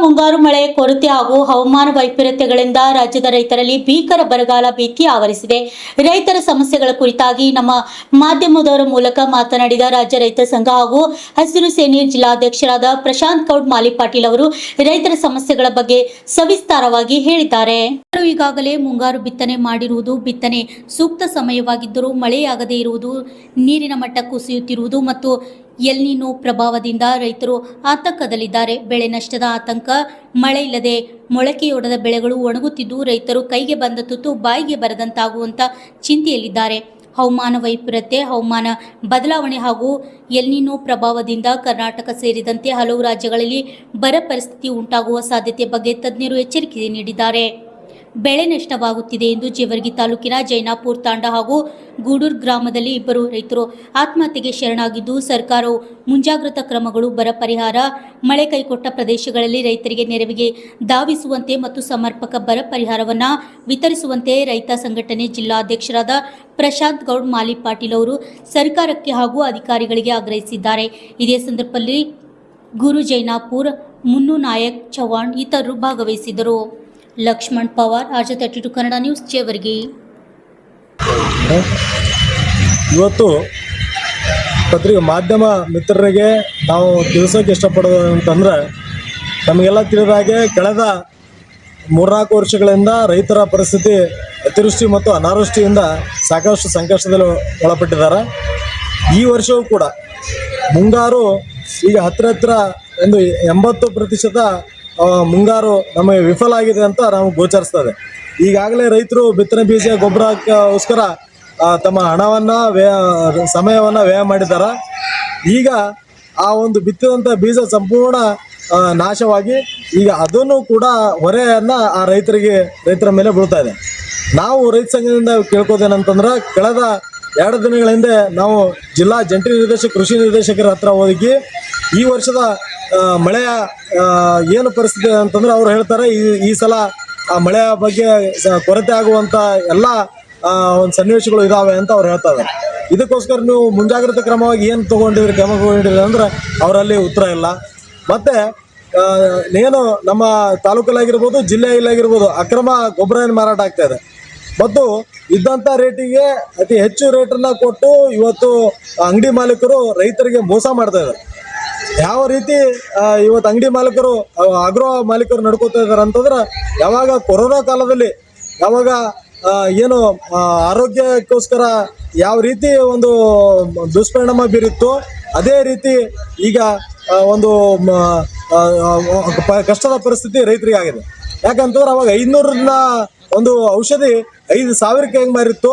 ಮುಂಗಾರು ಮಳೆ ಕೊರತೆ ಹಾಗೂ ಹವಾಮಾನ ವೈಪರೀತ್ಯಗಳಿಂದ ರಾಜ್ಯದ ರೈತರಲ್ಲಿ ಭೀಕರ ಬರಗಾಲ ಭೀತಿ ಆವರಿಸಿದೆ. ರೈತರ ಸಮಸ್ಯೆಗಳ ಕುರಿತಾಗಿ ನಮ್ಮ ಮಾಧ್ಯಮದವರ ಮೂಲಕ ಮಾತನಾಡಿದ ರಾಜ್ಯ ರೈತ ಸಂಘ ಹಾಗೂ ಹಸಿರು ಸೇನೆ ಜಿಲ್ಲಾಧ್ಯಕ್ಷರಾದ ಪ್ರಶಾಂತ್ ಗೌಡ್ ಮಾಲಿಪಾಟೀಲ್ ಅವರು ರೈತರ ಸಮಸ್ಯೆಗಳ ಬಗ್ಗೆ ಸವಿಸ್ತಾರವಾಗಿ ಹೇಳಿದ್ದಾರೆ. ಈಗಾಗಲೇ ಮುಂಗಾರು ಬಿತ್ತನೆ ಮಾಡಿರುವುದು, ಬಿತ್ತನೆ ಸೂಕ್ತ ಸಮಯವಾಗಿದ್ದರೂ ಮಳೆಯಾಗದೇ ಇರುವುದು, ನೀರಿನ ಮಟ್ಟ ಕುಸಿಯುತ್ತಿರುವುದು ಮತ್ತು ಎಲ್ ನಿನೋ ಪ್ರಭಾವದಿಂದ ರೈತರು ಆತಂಕದಲ್ಲಿದ್ದಾರೆ. ಬೆಳೆ ನಷ್ಟದ ಆತಂಕ, ಮಳೆ ಇಲ್ಲದೆ ಮೊಳಕೆಯೊಡೆದ ಬೆಳೆಗಳು ಒಣಗುತ್ತಿದ್ದು ರೈತರು ಕೈಗೆ ಬಂದ ತುತ್ತು ಬಾಯಿಗೆ ಬರದಂತಾಗುವಂತ ಚಿಂತೆಯಲ್ಲಿದ್ದಾರೆ. ಹವಾಮಾನ ವೈಪರೀತ್ಯ, ಹವಾಮಾನ ಬದಲಾವಣೆ ಹಾಗೂ ಎಲ್ ನಿನೋ ಪ್ರಭಾವದಿಂದ ಕರ್ನಾಟಕ ಸೇರಿದಂತೆ ಹಲವು ರಾಜ್ಯಗಳಲ್ಲಿ ಬರ ಪರಿಸ್ಥಿತಿ ಉಂಟಾಗುವ ಸಾಧ್ಯತೆ ಬಗ್ಗೆ ತಜ್ಞರು ಎಚ್ಚರಿಕೆ ನೀಡಿದ್ದಾರೆ. ಬೆಳೆ ನಷ್ಟವಾಗುತ್ತಿದೆ ಎಂದು ಜೇವರ್ಗಿ ತಾಲೂಕಿನ ಜೈನಾಪುರ ತಾಂಡ ಹಾಗೂ ಗೂಡೂರು ಗ್ರಾಮದಲ್ಲಿ ಇಬ್ಬರು ರೈತರು ಆತ್ಮಹತ್ಯೆಗೆ ಶರಣಾಗಿದ್ದು, ಸರ್ಕಾರವು ಮುಂಜಾಗ್ರತಾ ಕ್ರಮಗಳು, ಬರ ಪರಿಹಾರ, ಮಳೆ ಕೈಕೊಟ್ಟ ಪ್ರದೇಶಗಳಲ್ಲಿ ರೈತರಿಗೆ ನೆರವಿಗೆ ಧಾವಿಸುವಂತೆ ಮತ್ತು ಸಮರ್ಪಕ ಬರ ಪರಿಹಾರವನ್ನು ವಿತರಿಸುವಂತೆ ರೈತ ಸಂಘಟನೆ ಜಿಲ್ಲಾಧ್ಯಕ್ಷರಾದ ಪ್ರಶಾಂತ್ ಗೌಡ್ ಮಾಲಿಪಾಟೀಲ್ ಅವರು ಸರ್ಕಾರಕ್ಕೆ ಹಾಗೂ ಅಧಿಕಾರಿಗಳಿಗೆ ಆಗ್ರಹಿಸಿದ್ದಾರೆ. ಇದೇ ಸಂದರ್ಭದಲ್ಲಿ ಗುರು ಜೈನಾಪುರ, ಮುನ್ನು ನಾಯಕ್ ಚವ್ಹಾಣ್ ಇತರರು ಭಾಗವಹಿಸಿದರು. Laxman Pawar, RJ32 Kannada news, Jevargi. ಇವತ್ತು ಪತ್ರಿಕೆ ಮಾಧ್ಯಮ ಮಿತ್ರರಿಗೆ ನಾವು ತಿಳಿಸೋಕೆ ಇಷ್ಟಪಡೋದು ಅಂತಂದರೆ, ನಮಗೆಲ್ಲ ತಿಳಿದ ಹಾಗೆ ಕಳೆದ 3-4 ವರ್ಷಗಳಿಂದ ರೈತರ ಪರಿಸ್ಥಿತಿ ಅತಿವೃಷ್ಟಿ ಮತ್ತು ಅನಾವೃಷ್ಟಿಯಿಂದ ಸಾಕಷ್ಟು ಸಂಕಷ್ಟದಲ್ಲಿ ಒಳಪಟ್ಟಿದ್ದಾರೆ. ಈ ವರ್ಷವೂ ಕೂಡ ಮುಂಗಾರು ಈಗ ಹತ್ತಿರ ಒಂದು 80% ಮುಂಗಾರು ನಮಗೆ ವಿಫಲ ಆಗಿದೆ ಅಂತ ನಾವು ಗೋಚರಿಸ್ತದೆ. ಈಗಾಗಲೇ ರೈತರು ಬಿತ್ತನೆ ಬೀಜ ಗೊಬ್ಬರಕ್ಕೋಸ್ಕರ ತಮ್ಮ ಹಣವನ್ನು ಸಮಯವನ್ನು ವ್ಯಯ ಮಾಡಿದ್ದಾರೆ. ಈಗ ಆ ಒಂದು ಬಿತ್ತಿದಂಥ ಬೀಜ ಸಂಪೂರ್ಣ ನಾಶವಾಗಿ ಈಗ ಅದನ್ನು ಕೂಡ ಹೊರೆಯನ್ನು ಆ ರೈತರ ಮೇಲೆ ಬೀಳ್ತಾ ಇದೆ. ನಾವು ರೈತ ಸಂಘದಿಂದ ಕೇಳ್ಕೋದೇನಂತಂದ್ರೆ, ಕಳೆದ 2 ದಿನಗಳ ಹಿಂದೆ ನಾವು ಜಿಲ್ಲಾ ಜಂಟಿ ಕೃಷಿ ನಿರ್ದೇಶಕರ ಹತ್ರ ಹೋಗಿ ಈ ವರ್ಷದ ಮಳೆಯ ಏನು ಪರಿಸ್ಥಿತಿ ಅಂತಂದ್ರೆ ಅವ್ರು ಹೇಳ್ತಾರೆ, ಈ ಸಲ ಮಳೆಯ ಬಗ್ಗೆ ಕೊರತೆ ಆಗುವಂಥ ಎಲ್ಲ ಒಂದು ಸನ್ನಿವೇಶಗಳು ಇದ್ದಾವೆ ಅಂತ ಅವ್ರು ಹೇಳ್ತಾ ಇದ್ದಾರೆ. ಇದಕ್ಕೋಸ್ಕರ ನೀವು ಮುಂಜಾಗ್ರತಾ ಕ್ರಮವಾಗಿ ಏನು ಕ್ರಮ ತಗೊಂಡಿರಿ ಅಂದ್ರೆ ಅವರಲ್ಲಿ ಉತ್ತರ ಇಲ್ಲ. ಮತ್ತು ಏನು ನಮ್ಮ ತಾಲೂಕಲ್ಲಾಗಿರ್ಬೋದು, ಜಿಲ್ಲೆಯಲ್ಲಾಗಿರ್ಬೋದು ಅಕ್ರಮ ಗೊಬ್ಬರ ಏನು ಮಾರಾಟ ಆಗ್ತಾ ಇದೆ ಮತ್ತು ಇದ್ದಂಥ ರೇಟಿಗೆ ಅತಿ ಹೆಚ್ಚು ರೇಟನ್ನು ಕೊಟ್ಟು ಇವತ್ತು ಅಂಗಡಿ ಮಾಲೀಕರು ರೈತರಿಗೆ ಮೋಸ ಮಾಡ್ತಾ ಇದ್ದಾರೆ. ಯಾವ ರೀತಿ ಇವತ್ತು ಅಂಗಡಿ ಮಾಲೀಕರು, ಆಗ್ರೋ ಮಾಲೀಕರು ನಡ್ಕೋತಾ ಇದ್ದಾರೆ ಅಂತಂದ್ರೆ, ಯಾವಾಗ ಕೊರೋನಾ ಕಾಲದಲ್ಲಿ ಯಾವಾಗ ಏನು ಆರೋಗ್ಯಕ್ಕೋಸ್ಕರ ಯಾವ ರೀತಿ ಒಂದು ದುಷ್ಪರಿಣಾಮ ಬೀರಿತ್ತು, ಅದೇ ರೀತಿ ಈಗ ಒಂದು ಕಷ್ಟದ ಪರಿಸ್ಥಿತಿ ರೈತರಿಗೆ ಆಗಿದೆ. ಯಾಕಂತಂದ್ರೆ ಅವಾಗ 500ನ ಒಂದು ಔಷಧಿ 5,000ಕ್ಕೆ ಹೆಂಗೆ ಮಾರಿತ್ತು,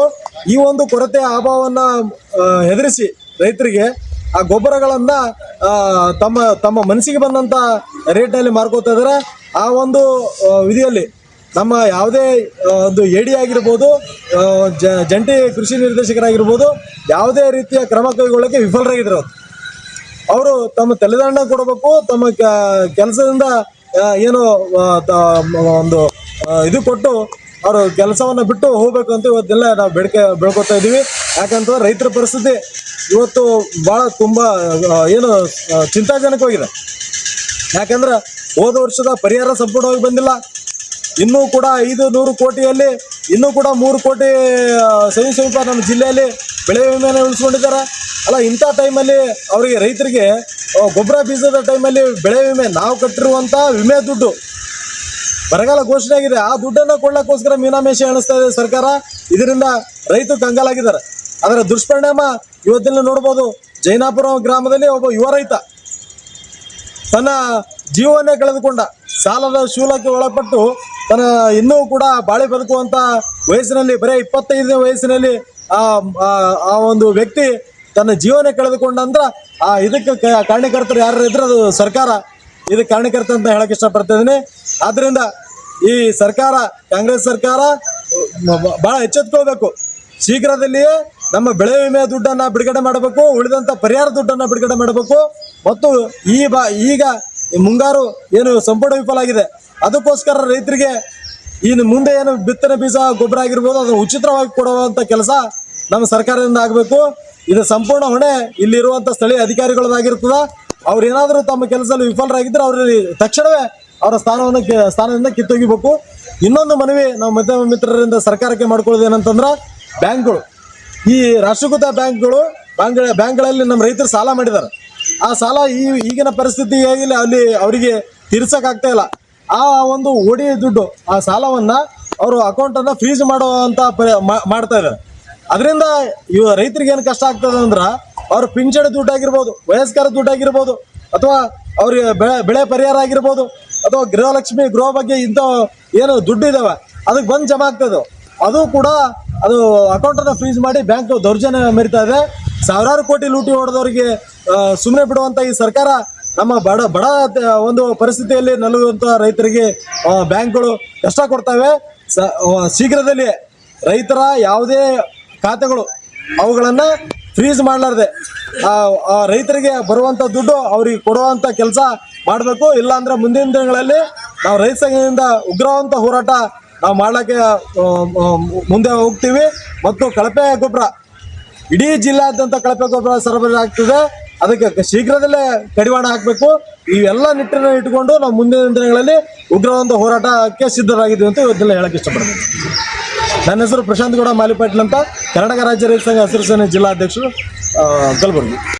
ಈ ಒಂದು ಕೊರತೆ ಅಭಾವವನ್ನು ಹೆದರಿಸಿ ರೈತರಿಗೆ ಆ ಗೊಬ್ಬರಗಳನ್ನು ತಮ್ಮ ಮನಸ್ಸಿಗೆ ಬಂದಂಥ ರೇಟ್ನಲ್ಲಿ ಮಾರ್ಕೋತಾ ಇದ್ದಾರೆ. ಆ ಒಂದು ವಿಧಿಯಲ್ಲಿ ನಮ್ಮ ಯಾವುದೇ ಒಂದು AD ಆಗಿರ್ಬೋದು, ಜಂಟಿ ಕೃಷಿ ನಿರ್ದೇಶಕರಾಗಿರ್ಬೋದು, ಯಾವುದೇ ರೀತಿಯ ಕ್ರಮ ಕೈಗೊಳ್ಳೋಕ್ಕೆ ವಿಫಲರಾಗಿದ್ದರು. ಅವರು ತಮ್ಮ ತಲೆದಂಡ ಕೊಡಬೇಕು, ತಮ್ಮ ಕೆಲಸದಿಂದ ಏನು ಒಂದು ಇದು ಕೊಟ್ಟು ಅವರು ಕೆಲಸವನ್ನು ಬಿಟ್ಟು ಹೋಗಬೇಕು ಅಂತ ಇವತ್ತೆಲ್ಲ ನಾವು ಬೆಳ್ಕೊತಾ ಇದ್ದೀವಿ. ಯಾಕಂತಂದ್ರೆ ರೈತರ ಪರಿಸ್ಥಿತಿ ಇವತ್ತು ಭಾಳ ತುಂಬ ಏನು ಚಿಂತಾಜನಕವಾಗಿದೆ. ಯಾಕಂದ್ರೆ ಹೋದ ವರ್ಷದ ಪರಿಹಾರ ಸಂಪೂರ್ಣವಾಗಿ ಬಂದಿಲ್ಲ. ಇನ್ನೂ ಕೂಡ 500 ಕೋಟಿಯಲ್ಲಿ ಇನ್ನೂ ಕೂಡ 3 ಕೋಟಿ ಸಮೀಪ ನಮ್ಮ ಜಿಲ್ಲೆಯಲ್ಲಿ ಬೆಳೆ ವಿಮೆಯನ್ನು ಉಳಿಸ್ಕೊಂಡಿದ್ದಾರೆ. ಅಲ್ಲ, ಇಂಥ ಟೈಮಲ್ಲಿ ಅವರಿಗೆ ರೈತರಿಗೆ ಗೊಬ್ಬರ ಬೀಜದ ಟೈಮಲ್ಲಿ ಬೆಳೆ ವಿಮೆ ನಾವು ಕಟ್ಟಿರುವಂಥ ವಿಮೆ ದುಡ್ಡು ಬರಗಾಲ ಘೋಷಣೆ ಆಗಿದೆ. ಆ ದುಡ್ಡನ್ನು ಕೊಡ್ಲಿಕ್ಕೋಸ್ಕರ ಮೀನಾಮೇಷ ಎಣಿಸ್ತಾ ಇದೆ ಸರ್ಕಾರ. ಇದರಿಂದ ರೈತರು ಕಂಗಾಲಾಗಿದ್ದಾರೆ. ಅದರ ದುಷ್ಪರಿಣಾಮ ಇವತ್ತಿನ ನೋಡ್ಬೋದು. ಜೈನಾಪುರ ಗ್ರಾಮದಲ್ಲಿ ಒಬ್ಬ ಯುವ ರೈತ ತನ್ನ ಜೀವವನ್ನೇ ಕಳೆದುಕೊಂಡ. ಸಾಲದ ಶೂಲಕ್ಕೆ ಒಳಪಟ್ಟು ತನ್ನ ಇನ್ನೂ ಕೂಡ ಬಾಳೆ ಬದುಕುವಂಥ ವಯಸ್ಸಿನಲ್ಲಿ, ಬರೀ 25ನೇ ವಯಸ್ಸಿನಲ್ಲಿ ಆ ಒಂದು ವ್ಯಕ್ತಿ ತನ್ನ ಜೀವನ ಕಳೆದುಕೊಂಡ ಅಂದ್ರೆ ಇದಕ್ಕೆ ಕಾರಣಕರ್ತರು ಯಾರು ಇದ್ರೆ ಅದು ಸರ್ಕಾರ ಇದಕ್ಕೆ ಕಾರಣಕರ್ತ ಅಂತ ಹೇಳಕ್ಕೆ ಇಷ್ಟಪಡ್ತಾ ಇದ್ದೀನಿ. ಆದ್ದರಿಂದ ಈ ಸರ್ಕಾರ, ಕಾಂಗ್ರೆಸ್ ಸರ್ಕಾರ ಭಾಳ ಎಚ್ಚೆತ್ಕೊಳ್ಬೇಕು. ಶೀಘ್ರದಲ್ಲಿಯೇ ನಮ್ಮ ಬೆಳೆ ವಿಮೆ ದುಡ್ಡನ್ನು ಬಿಡುಗಡೆ ಮಾಡಬೇಕು, ಉಳಿದಂಥ ಪರಿಹಾರ ದುಡ್ಡನ್ನು ಬಿಡುಗಡೆ ಮಾಡಬೇಕು. ಮತ್ತು ಈಗ ಮುಂಗಾರು ಏನು ಸಂಪೂರ್ಣ ವಿಫಲ ಆಗಿದೆ, ಅದಕ್ಕೋಸ್ಕರ ರೈತರಿಗೆ ಇನ್ನು ಮುಂದೆ ಏನು ಬಿತ್ತನೆ ಬೀಜ ಗೊಬ್ಬರ ಆಗಿರ್ಬೋದು ಅದನ್ನು ಉಚಿತವಾಗಿ ಕೊಡುವಂಥ ಕೆಲಸ ನಮ್ಮ ಸರ್ಕಾರದಿಂದ ಆಗಬೇಕು. ಇದು ಸಂಪೂರ್ಣ ಹೊಣೆ ಇಲ್ಲಿರುವಂಥ ಸ್ಥಳೀಯ ಅಧಿಕಾರಿಗಳದಾಗಿರ್ತದೆ. ಅವ್ರು ಏನಾದರೂ ತಮ್ಮ ಕೆಲಸದಲ್ಲಿ ವಿಫಲರಾಗಿದ್ದರೆ ಅವರಲ್ಲಿ ತಕ್ಷಣವೇ ಅವರ ಸ್ಥಾನದಿಂದ ಕಿತ್ತೊಗಿಬೇಕು. ಇನ್ನೊಂದು ಮನವಿ ನಾವು ಮಧ್ಯಮ ಮಿತ್ರರಿಂದ ಸರ್ಕಾರಕ್ಕೆ ಮಾಡ್ಕೊಳ್ಳೋದು ಏನಂತಂದ್ರೆ, ಬ್ಯಾಂಕ್ಗಳು, ಈ ರಾಷ್ಟ್ರೀಕೃತ ಬ್ಯಾಂಕ್ಗಳಲ್ಲಿ ನಮ್ಮ ರೈತರು ಸಾಲ ಮಾಡಿದ್ದಾರೆ. ಆ ಸಾಲ ಈಗಿನ ಪರಿಸ್ಥಿತಿ ಹೇಗಿಲ್ಲ ಅಲ್ಲಿ ಅವರಿಗೆ ತೀರ್ಸಕ್ಕಾಗ್ತಾ ಇಲ್ಲ. ಆ ಒಂದು ಓಡಿ ದುಡ್ಡು, ಆ ಸಾಲವನ್ನು ಅವರು ಅಕೌಂಟನ್ನು ಫ್ರೀಜ್ ಮಾಡುವಂಥ ಮಾಡ್ತಾ ಇದ್ದಾರೆ. ಅದರಿಂದ ರೈತರಿಗೆ ಏನು ಕಷ್ಟ ಆಗ್ತದೆ ಅಂದ್ರೆ, ಅವ್ರ ಪಿಂಚಣಿ ದುಡ್ಡಾಗಿರ್ಬೋದು, ವಯಸ್ಕರ ದುಡ್ಡಾಗಿರ್ಬೋದು, ಅಥವಾ ಅವ್ರಿಗೆ ಬೆಳೆ ಪರಿಹಾರ ಆಗಿರ್ಬೋದು, ಅಥವಾ ಗೃಹಲಕ್ಷ್ಮಿ ಗೃಹ ಬಗ್ಗೆ ಇಂಥ ಏನು ದುಡ್ಡು ಇದ್ದಾವೆ ಅದಕ್ಕೆ ಬಂದು ಜಮಾ ಆಗ್ತದೆ. ಅದು ಕೂಡ ಅದು ಅಕೌಂಟನ್ನು ಫ್ರೀಜ್ ಮಾಡಿ ಬ್ಯಾಂಕ್ ದೌರ್ಜನ್ಯ ಮೆರಿತಾ ಇದೆ. ಸಾವಿರಾರು ಕೋಟಿ ಲೂಟಿ ಹೊಡೆದವರಿಗೆ ಸುಮ್ಮನೆ ಬಿಡುವಂಥ ಈ ಸರ್ಕಾರ ನಮ್ಮ ಬಡ ಒಂದು ಪರಿಸ್ಥಿತಿಯಲ್ಲಿ ನಲುಗುವಂಥ ರೈತರಿಗೆ ಬ್ಯಾಂಕ್ಗಳು ಕಷ್ಟ ಕೊಡ್ತವೆ. ಶೀಘ್ರದಲ್ಲಿ ರೈತರ ಯಾವುದೇ ಖಾತೆಗಳು ಅವುಗಳನ್ನು ಫ್ರೀಸ್ ಮಾಡಲಾರ್ದೆ ರೈತರಿಗೆ ಬರುವಂಥ ದುಡ್ಡು ಅವ್ರಿಗೆ ಕೊಡುವಂಥ ಕೆಲಸ ಮಾಡಬೇಕು. ಇಲ್ಲಾಂದರೆ ಮುಂದಿನ ದಿನಗಳಲ್ಲಿ ನಾವು ರೈತ ಸಂಘದಿಂದ ಉಗ್ರವಂತ ಹೋರಾಟ ನಾವು ಮಾಡಲಿಕ್ಕೆ ಮುಂದೆ ಹೋಗ್ತೀವಿ. ಮತ್ತು ಕಳಪೆ ಗೊಬ್ಬರ ಇಡೀ ಜಿಲ್ಲೆಯಾದ್ಯಂತ ಕಳಪೆ ಗೊಬ್ಬರ ಸರಬರಾಜು ಆಗ್ತದೆ. ಅದಕ್ಕೆ ಶೀಘ್ರದಲ್ಲೇ ಕಡಿವಾಣ ಹಾಕಬೇಕು. ಇವೆಲ್ಲ ನಿಟ್ಟಿನ ಇಟ್ಕೊಂಡು ನಾವು ಮುಂದಿನ ದಿನಗಳಲ್ಲಿ ಉಗ್ರವಂತ ಹೋರಾಟಕ್ಕೆ ಸಿದ್ಧರಾಗಿದ್ದೀವಿ ಅಂತ ಇವತ್ತೆಲ್ಲ ಹೇಳಕ್ಕೆ ಇಷ್ಟಪಡ್ತೀನಿ. ನನ್ನ ಹೆಸರು ಪ್ರಶಾಂತ್ ಗೌಡ ಮಾಲಿಪಾಟೀಲ್ ಅಂತ, ಕರ್ನಾಟಕ ರಾಜ್ಯ ರೈತ ಸಂಘ ಹಸಿರು ಸೇನೆ ಜಿಲ್ಲಾಧ್ಯಕ್ಷರು, ಕಲಬುರಗಿ.